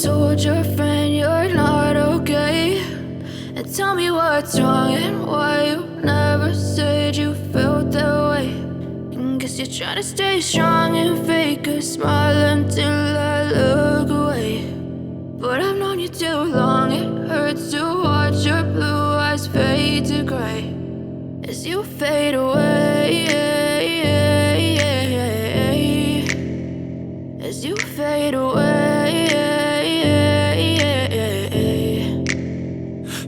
told your friend you're not okay, and tell me what's wrong and why you never said you felt that way. And guess you're trying to stay strong and fake a smile until I look away. But I've known you too long, it hurts to watch your blue eyes fade to gray as you fade away, as you fade away.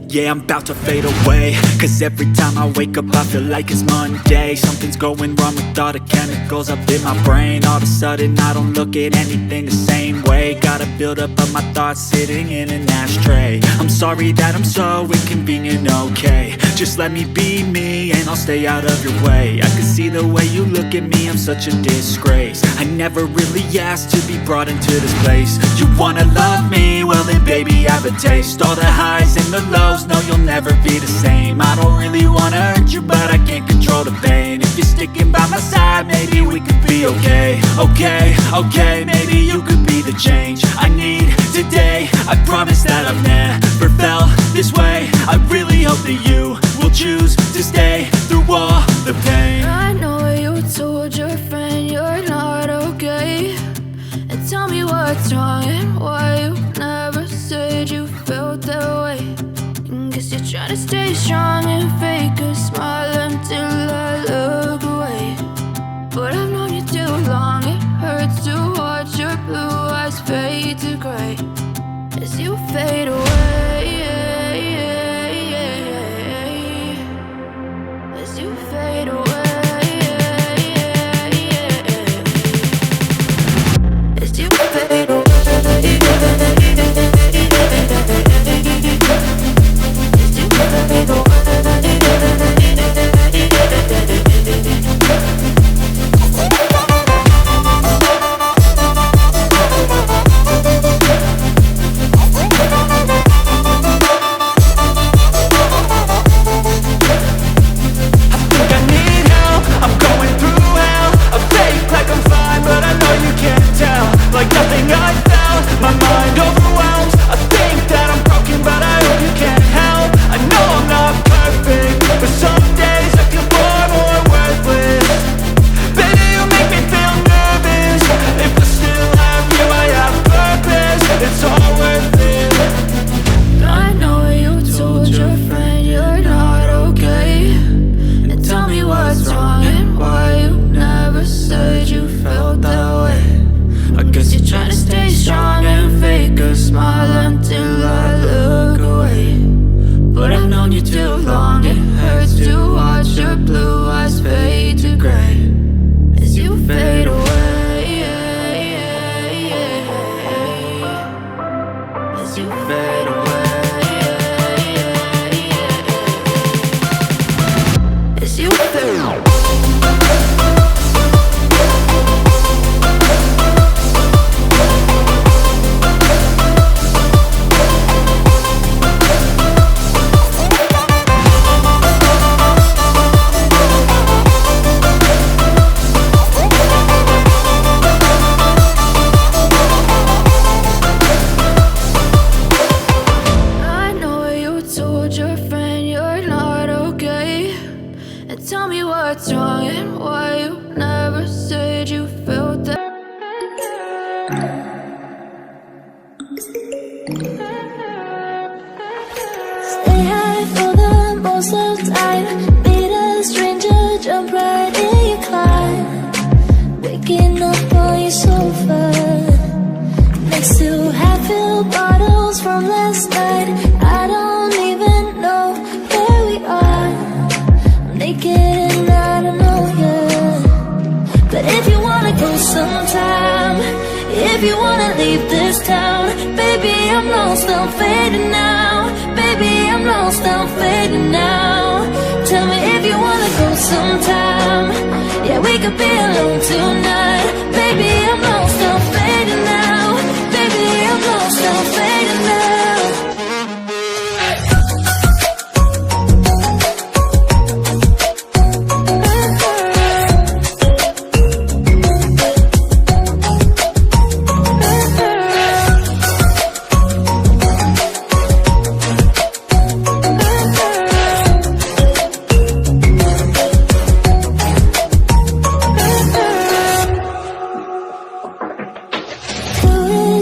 Yeah, I'm about to fade away, cause every time I wake up I feel like it's Monday. Something's going wrong with all the chemicals up in my brain. All of a sudden I don't look at anything the same way. Gotta build up of my thoughts sitting in an ashtray. I'm sorry that I'm so inconvenient, okay. Just let me be me and I'll stay out of your way. I can see the way you look at me, I'm such a disgrace. I never really asked to be brought into this place. You wanna love me? Well then baby I have a taste. All the highs and the lows, no you'll never be the same. I don't really wanna hurt you but I can't control the pain. If you're sticking by my side maybe we could be okay. Okay, maybe you could be the change I need today. I promise that I've never felt this way. I really hope that you will choose to stay through all the pain. I know you told your friend you're not okay, and tell me what's wrong and why you never said you felt that way. And guess you're trying to stay strong and fake a smile until I look away. But I've known you too long, it hurts to watch your blue eyes fade to gray as you fade away, as you fade away, as you fade away.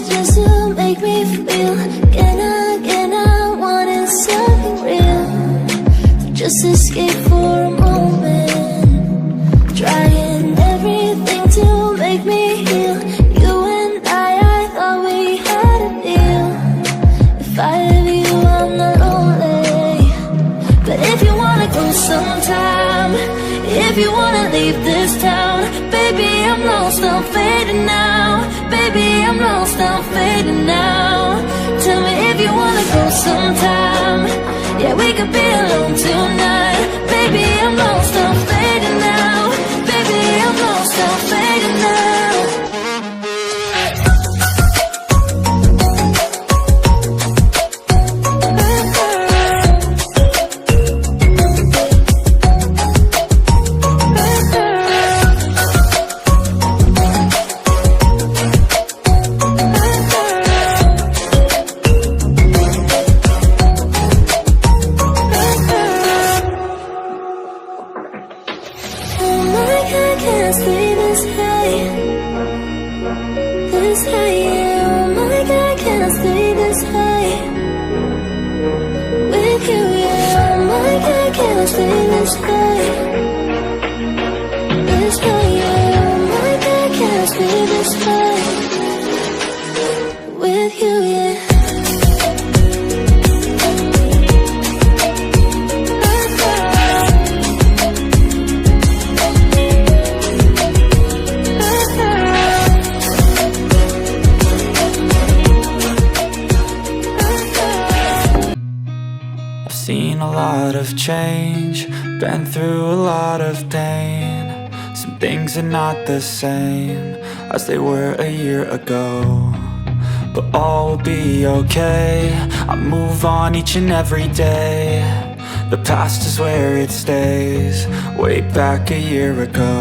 just to make me feel again I wanted something real, to just escape for a moment, trying everything to make me heal. You and I thought we had a deal. If I have you, I'm not lonely. But if you wanna go sometime, if you wanna leave this town, baby, I'm lost, I'm fading now. Baby, I'm lost, I'm fading now. Tell me if you wanna go sometime. Yeah, we could be alone tonight. Baby, I'm lost, I'm fading now. Baby, I'm lost, I'm fading now. Seen a lot of change, been through a lot of pain. Some things are not the same as they were a year ago, but all will be okay. I move on each and every day. The past is where it stays, way back a year ago.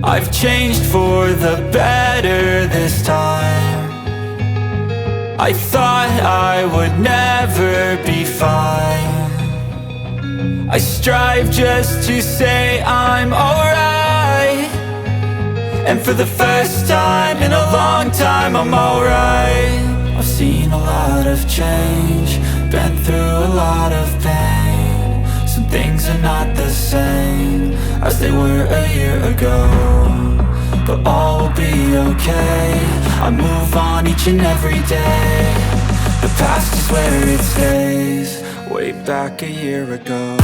I've changed for the better this time. I thought I would never be fine. I strive just to say I'm alright, and for the first time in a long time I'm alright. I've seen a lot of change, been through a lot of pain. Some things are not the same as they were a year ago, but all will be okay. I move on each and every day. The past is where it stays, way back a year ago.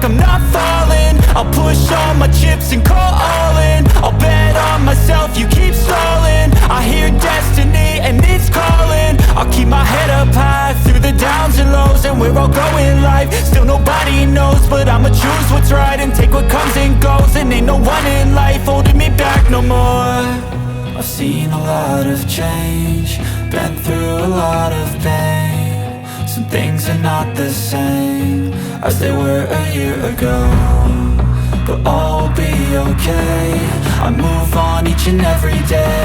I'm not falling. I'll push all my chips and call all in. I'll bet on myself, you keep stalling. I hear destiny and it's calling. I'll keep my head up high through the downs and lows, and we're all going life. Still nobody knows, but I'ma choose what's right and take what comes and goes. And ain't no one in life holding me back no more. I've seen a lot of change, been through a lot of pain. Some things are not the same as they were a year ago, but all will be okay. I move on each and every day.